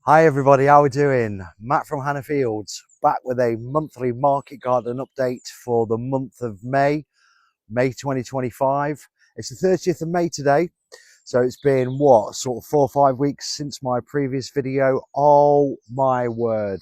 Hi everybody, how are we doing? Matt from Hannah Fields, back with a monthly market garden update for the month of May 2025. It's the 30th of May today, so it's been what, sort of 4 or 5 weeks since my previous video. Oh my word,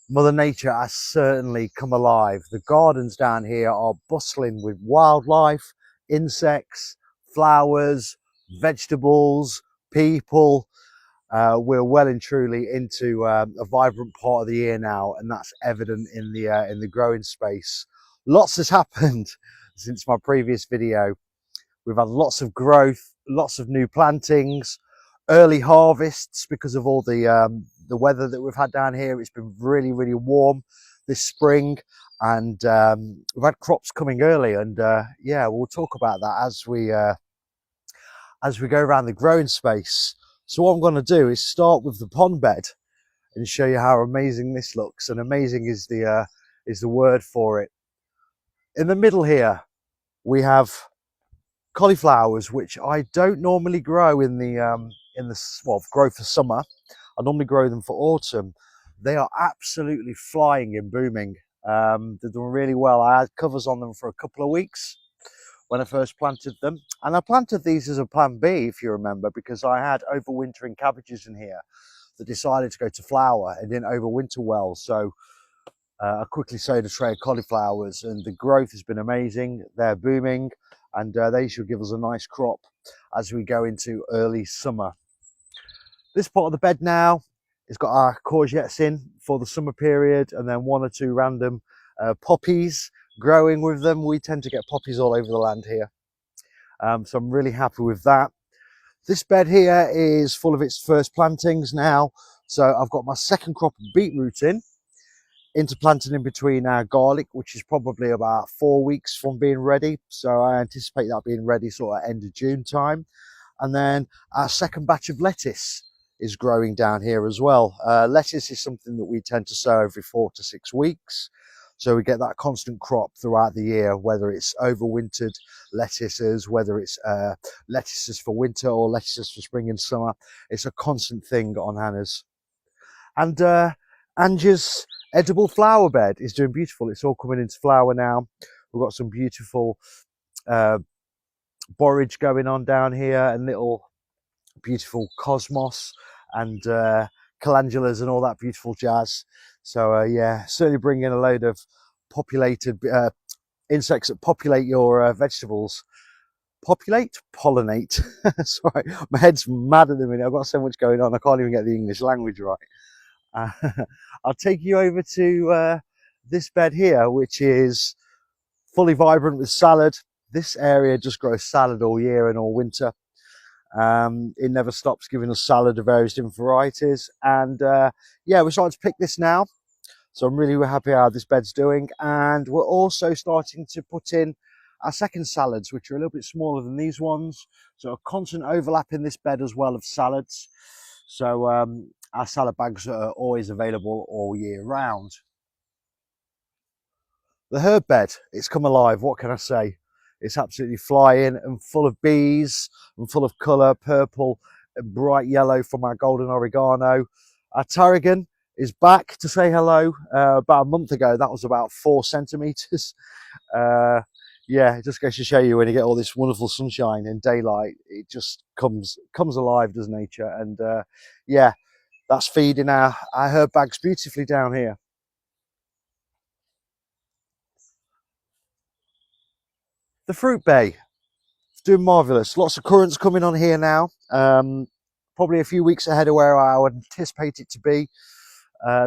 Mother Nature has certainly come alive. The gardens down here are bustling with wildlife, insects, flowers, vegetables, people. We're well and truly into a vibrant part of the year now, and that's evident in the growing space. Lots has happened since my previous video. We've had lots of growth, lots of new plantings, early harvests because of all the weather that we've had down here. It's been really warm this spring, and we've had crops coming early. And yeah, we'll talk about that as we go around the growing space. So what I'm going to do is start with the pond bed and show you how amazing this looks. And amazing is the word for it. In the middle here, we have cauliflowers, which I don't normally grow in the grow for summer. I normally grow them for autumn. They are absolutely flying and booming. They're doing really well. I had covers on them for a couple of weeks when I first planted them, and I planted these as a plan B, if you remember, because I had overwintering cabbages in here that decided to go to flower and didn't overwinter well. So I quickly sowed a tray of cauliflowers, and the growth has been amazing. They're booming, and they should give us a nice crop as we go into early summer. This part of the bed now has got our courgettes in for the summer period, and then 1 or 2 random poppies growing with them. We tend to get poppies all over the land here, so I'm really happy with that. This bed here is full of its first plantings now, so I've got my second crop of beetroot into planting in between our garlic, which is probably about 4 weeks from being ready, so I anticipate that being ready sort of end of June time. And then our second batch of lettuce is growing down here as well. Lettuce is something that we tend to sow every 4 to 6 weeks, so we get that constant crop throughout the year, whether it's overwintered lettuces, whether it's lettuces for winter or lettuces for spring and summer. It's a constant thing on Hannah's. And Angie's edible flower bed is doing beautiful. It's all coming into flower now. We've got some beautiful borage going on down here, and little beautiful cosmos and calendulas and all that beautiful jazz. So yeah, certainly bringing a load of populated insects that populate your vegetables. Pollinate. Sorry, my head's mad at the minute. I've got so much going on, I can't even get the English language right. I'll take you over to this bed here, which is fully vibrant with salad. This area just grows salad all year and all winter. It never stops giving us salad of various different varieties, and yeah, we're starting to pick this now, so I'm really happy how this bed's doing. And we're also starting to put in our second salads, which are a little bit smaller than these ones, so a constant overlap in this bed as well of salads. So our salad bags are always available all year round. The herb bed, it's come alive. What can I say? It's absolutely flying and full of bees and full of colour, purple and bright yellow from our golden oregano. Our tarragon is back to say hello. About a month ago, that was about 4 centimetres. Yeah, it just goes to show you, when you get all this wonderful sunshine and daylight, it just comes alive, does nature. And yeah, that's feeding our herb bags beautifully down here. The fruit bay, it's doing marvellous. Lots of currants coming on here now. Probably a few weeks ahead of where I would anticipate it to be,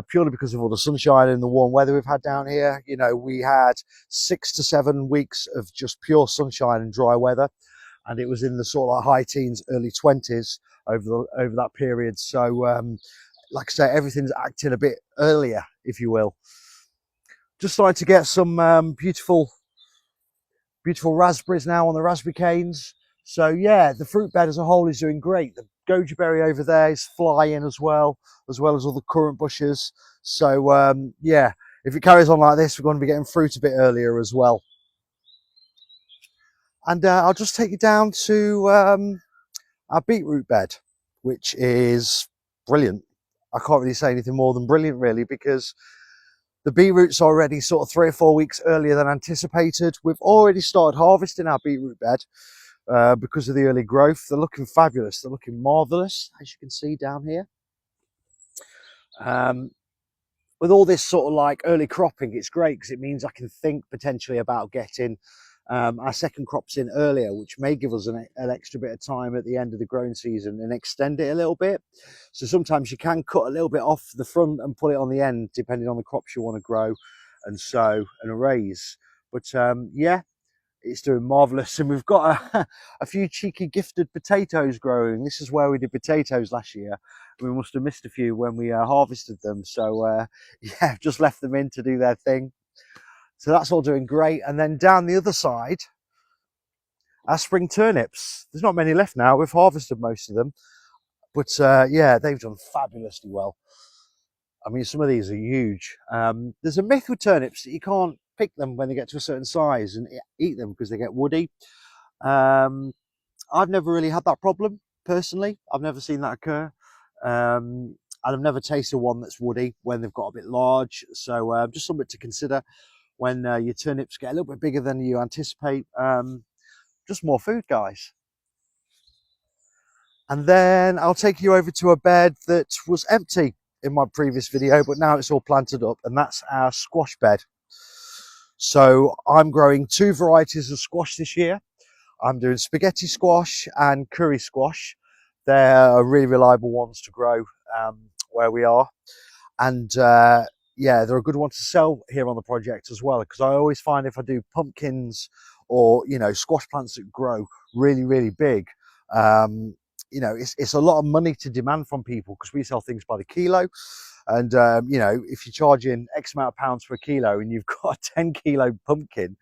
purely because of all the sunshine and the warm weather we've had down here. You know, we had 6 to 7 weeks of just pure sunshine and dry weather, and it was in the sort of like high teens, early 20s over that period. So like I say, everything's acting a bit earlier, if you will. Just starting to get some beautiful raspberries now on the raspberry canes. So yeah, the fruit bed as a whole is doing great. The goji berry over there is flying as well as all the currant bushes. So yeah, if it carries on like this, we're going to be getting fruit a bit earlier as well. And I'll just take you down to our beetroot bed, which is brilliant. I can't really say anything more than brilliant, really, because the beetroot's already sort of 3 or 4 weeks earlier than anticipated. We've already started harvesting our beetroot bed because of the early growth. They're looking fabulous. They're looking marvellous, as you can see down here. With all this sort of like early cropping, it's great because it means I can think potentially about getting our second crops in earlier, which may give us an extra bit of time at the end of the growing season and extend it a little bit. So sometimes you can cut a little bit off the front and put it on the end, depending on the crops you want to grow and sow and raise. But yeah, it's doing marvellous. And we've got a few cheeky gifted potatoes growing. This is where we did potatoes last year. We must have missed a few when we harvested them. So yeah, just left them in to do their thing. So that's all doing great. And then down the other side, our spring turnips. There's not many left now. We've harvested most of them. But yeah, they've done fabulously well. I mean, some of these are huge. There's a myth with turnips that you can't pick them when they get to a certain size and eat them because they get woody. I've never really had that problem personally. I've never seen that occur. And I've never tasted one that's woody when they've got a bit large. So just something to consider when your turnips get a little bit bigger than you anticipate. Just more food, guys. And then I'll take you over to a bed that was empty in my previous video, but now it's all planted up, and that's our squash bed. So I'm growing 2 varieties of squash this year. I'm doing spaghetti squash and curry squash. They're really reliable ones to grow where we are. And yeah, they're a good one to sell here on the project as well, because I always find if I do pumpkins or, you know, squash plants that grow really, really big, you know, it's a lot of money to demand from people because we sell things by the kilo. And, you know, if you're charging X amount of pounds for a kilo and you've got a 10 kilo pumpkin,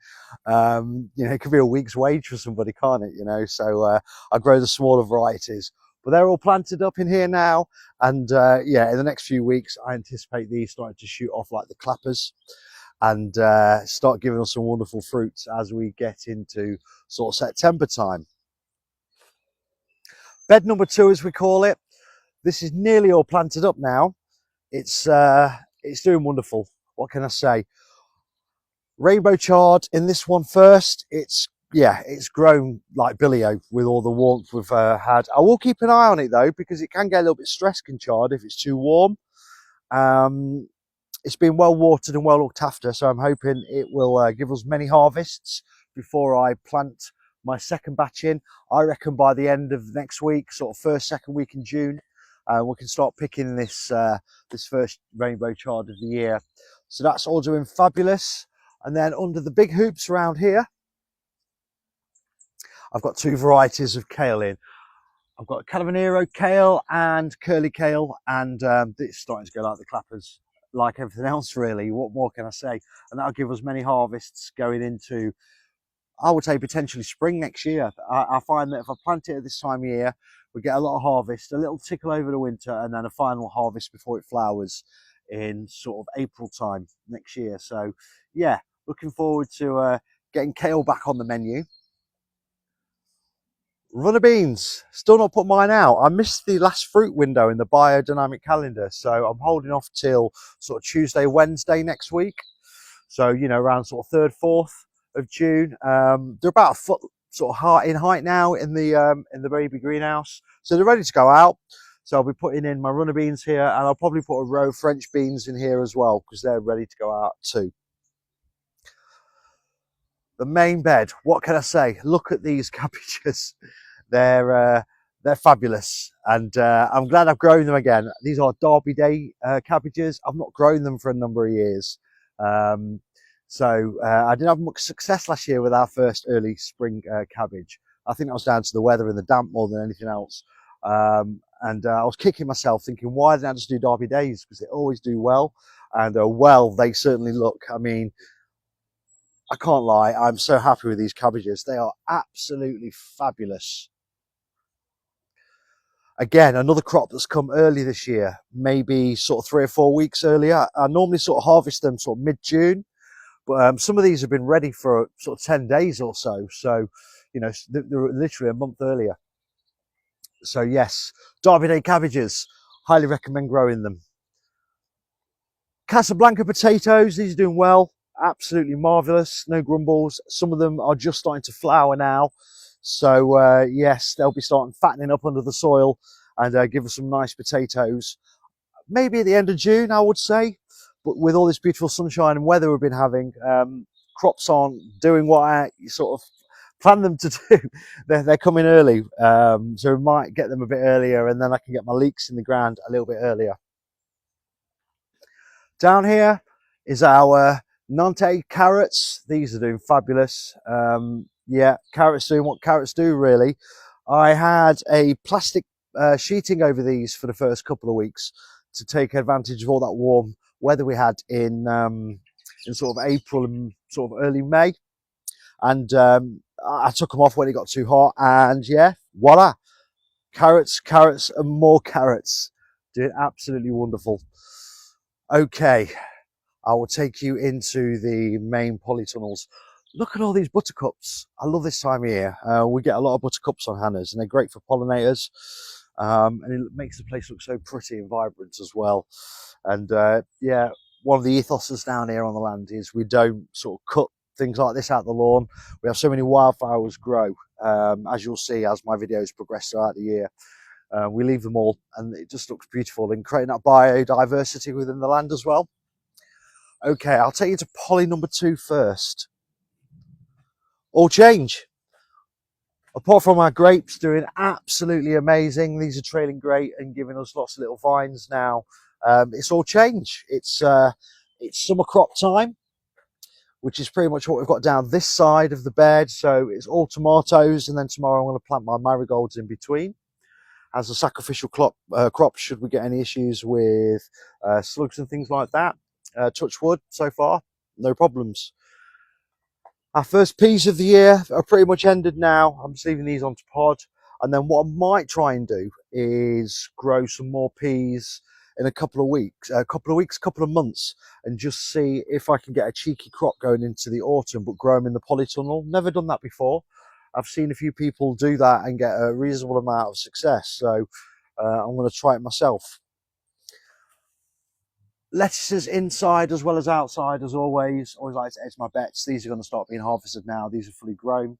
you know, it could be a week's wage for somebody, can't it? You know, so I grow the smaller varieties. But they're all planted up in here now. And yeah, in the next few weeks, I anticipate these starting to shoot off like the clappers and start giving us some wonderful fruits as we get into sort of September time. Bed number 2, as we call it. This is nearly all planted up now. It's doing wonderful. What can I say? Rainbow chard in this one first. It's grown like Billy-O with all the warmth we've had. I will keep an eye on it though, because it can get a little bit stressed, chard, if it's too warm. It's been well watered and well looked after, so I'm hoping it will give us many harvests before I plant my second batch in. I reckon by the end of next week, sort of first, second week in June, we can start picking this this first rainbow chard of the year. So that's all doing fabulous. And then under the big hoops around here, I've got 2 varieties of kale in. I've got Calavanero kale and curly kale, and it's starting to go like the clappers, like everything else really. What more can I say? And that'll give us many harvests going into, I would say, potentially spring next year. I find that if I plant it at this time of year, we get a lot of harvest, a little tickle over the winter, and then a final harvest before it flowers in sort of April time next year. So yeah, looking forward to getting kale back on the menu. Runner beans, still not put mine out. I missed the last fruit window in the biodynamic calendar, so I'm holding off till sort of Tuesday, Wednesday next week. So, you know, around sort of 3rd, 4th of June. They're about a foot sort of in height now in the baby greenhouse, so they're ready to go out. So I'll be putting in my runner beans here, and I'll probably put a row of French beans in here as well, because they're ready to go out too. The main bed, what can I say? Look at these cabbages. They're fabulous, and I'm glad I've grown them again. These are Derby Day cabbages. I've not grown them for a number of years. So I didn't have much success last year with our first early spring cabbage. I think that was down to the weather and the damp more than anything else. And I was kicking myself thinking, why didn't I just do Derby Days? Because they always do well, and well, they certainly look. I mean, I can't lie, I'm so happy with these cabbages. They are absolutely fabulous. Again, another crop that's come early this year, maybe sort of 3 or 4 weeks earlier. I normally sort of harvest them sort of mid-June, but some of these have been ready for sort of 10 days or so. So, you know, they're literally a month earlier. So yes, Derby Day cabbages. Highly recommend growing them. Casablanca potatoes, these are doing well, absolutely marvellous, no grumbles. Some of them are just starting to flower now. So yes, they'll be starting fattening up under the soil and give us some nice potatoes. Maybe at the end of June, I would say. But with all this beautiful sunshine and weather we've been having, crops aren't doing what I sort of planned them to do. They're coming early, so we might get them a bit earlier, and then I can get my leeks in the ground a little bit earlier. Down here is our Nantes carrots. These are doing fabulous. Yeah, carrots doing what carrots do, really. I had a plastic sheeting over these for the first couple of weeks to take advantage of all that warm weather we had in sort of April and sort of early May. And I took them off when it got too hot, and yeah, voila, carrots, carrots, and more carrots. Doing absolutely wonderful. Okay, I will take you into the main polytunnels. Look at all these buttercups. I love this time of year. We get a lot of buttercups on Hannah's, and they're great for pollinators. And it makes the place look so pretty and vibrant as well. And yeah, one of the ethoses down here on the land is we don't sort of cut things like this out the lawn. We have so many wildflowers grow, as you'll see as my videos progress throughout the year. We leave them all, and it just looks beautiful, and creating that biodiversity within the land as well. Okay, I'll take you to poly number 2 first. All change. Apart from our grapes doing absolutely amazing, these are trailing great and giving us lots of little vines now. It's all change. It's summer crop time, which is pretty much what we've got down this side of the bed. So it's all tomatoes, and then tomorrow I'm going to plant my marigolds in between as a sacrificial crop should we get any issues with slugs and things like that. Touch wood, so far, no problems. Our first peas of the year are pretty much ended now. I'm just leaving these onto pod. And then what I might try and do is grow some more peas in a couple of months, and just see if I can get a cheeky crop going into the autumn, but grow them in the polytunnel. Never done that before. I've seen a few people do that and get a reasonable amount of success. So I'm going to try it myself. Lettuces inside as well as outside, as always. Always like to edge my bets. These are going to start being harvested now. These are fully grown.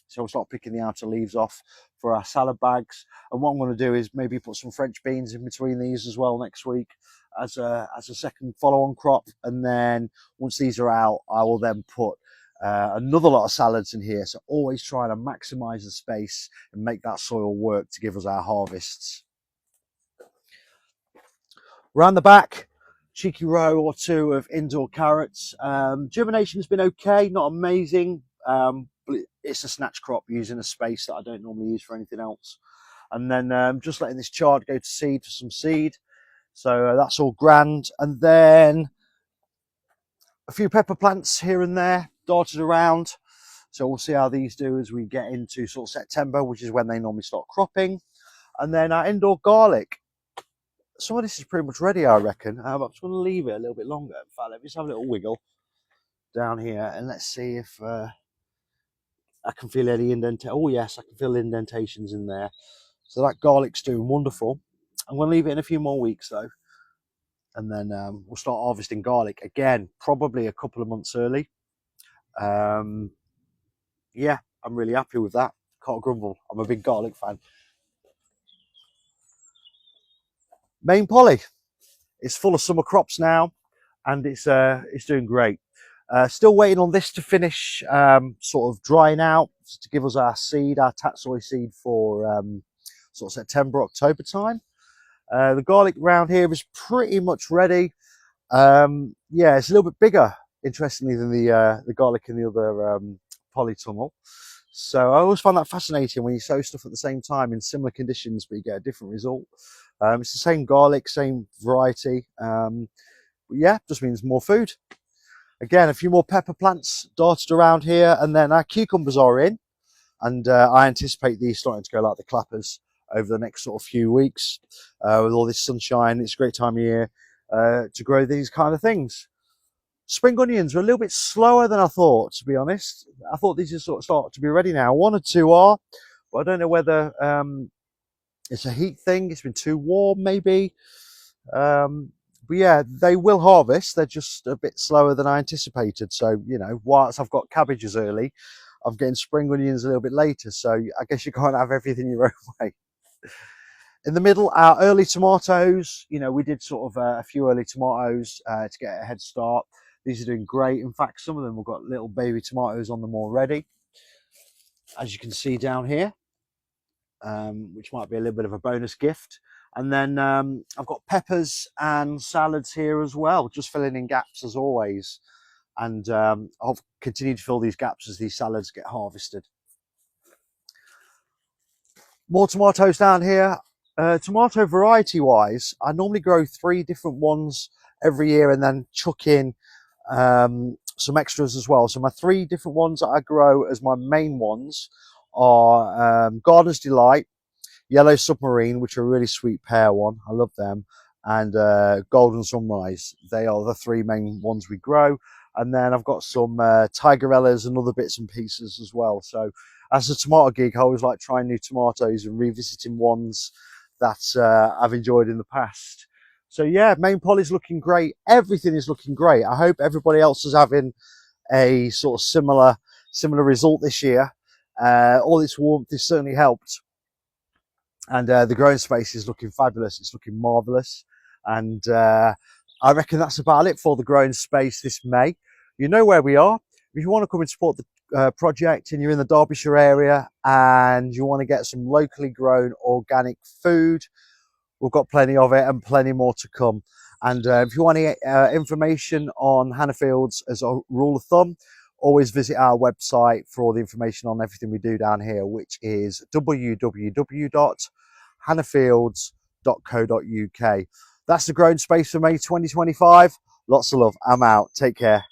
So we'll start picking the outer leaves off for our salad bags. And what I'm going to do is maybe put some French beans in between these as well next week as a second follow-on crop. And then once these are out, I will then put another lot of salads in here. So always trying to maximize the space and make that soil work to give us our harvests. Around the back, cheeky row or two of indoor carrots. Germination has been okay, not amazing. But it's a snatch crop using a space that I don't normally use for anything else. And then just letting this chard go to seed for some seed. So that's all grand. And then a few pepper plants here and there dotted around. So we'll see how these do as we get into sort of September, which is when they normally start cropping. And then our indoor garlic. Some of this is pretty much ready, I reckon. I'm just going to leave it a little bit longer. In fact, let me just have a little wiggle down here, and let's see if I can feel any indentation. Oh yes, I can feel indentations in there. So that garlic's doing wonderful. I'm going to leave it in a few more weeks though, and then we'll start harvesting garlic again, probably a couple of months early. Yeah, I'm really happy with that. Can't grumble. I'm a big garlic fan. Main poly. It's full of summer crops now, and it's doing great. Still waiting on this to finish sort of drying out to give us our seed, our tatsoi seed for sort of September, October time. The garlic round here is pretty much ready. Yeah, it's a little bit bigger, interestingly, than the garlic in the other polytunnel. So I always find that fascinating when you sow stuff at the same time in similar conditions, but you get a different result. It's the same garlic, same variety. But yeah, just means more food. Again, a few more pepper plants dotted around here, and then our cucumbers are in. And I anticipate these starting to go like the clappers over the next sort of few weeks. With all this sunshine, it's a great time of year to grow these kind of things. Spring onions are a little bit slower than I thought, to be honest. I thought these would sort of start to be ready now. One or two are, but I don't know whether it's a heat thing. It's been too warm, maybe. But yeah, they will harvest. They're just a bit slower than I anticipated. So, you know, whilst I've got cabbages early, I'm getting spring onions a little bit later. So I guess you can't have everything your own way. In the middle, our early tomatoes, you know, we did sort of a few early tomatoes to get a head start. These are doing great. In fact, some of them have got little baby tomatoes on them already, as you can see down here, which might be a little bit of a bonus gift. And then I've got peppers and salads here as well, just filling in gaps as always. And I'll continue to fill these gaps as these salads get harvested. More tomatoes down here. Tomato variety wise, I normally grow 3 different ones every year and then chuck in some extras as well. So my 3 different ones that I grow as my main ones are Gardener's Delight, Yellow Submarine, which are a really sweet pear one. I love them. And Golden Sunrise. They are the 3 main ones we grow. And then I've got some Tigerellas and other bits and pieces as well. So as a tomato geek, I always like trying new tomatoes and revisiting ones that I've enjoyed in the past. So yeah, main poly's looking great. Everything is looking great. I hope everybody else is having a sort of similar result this year. All this warmth has certainly helped. And the growing space is looking fabulous. It's looking marvellous. And I reckon that's about it for the growing space this May. You know where we are. If you want to come and support the project and you're in the Derbyshire area and you want to get some locally grown organic food, we've got plenty of it and plenty more to come. And if you want any information on Hannah Fields as a rule of thumb, always visit our website for all the information on everything we do down here, which is www.hannahfields.co.uk. That's the growing space for May 2025. Lots of love. I'm out. Take care.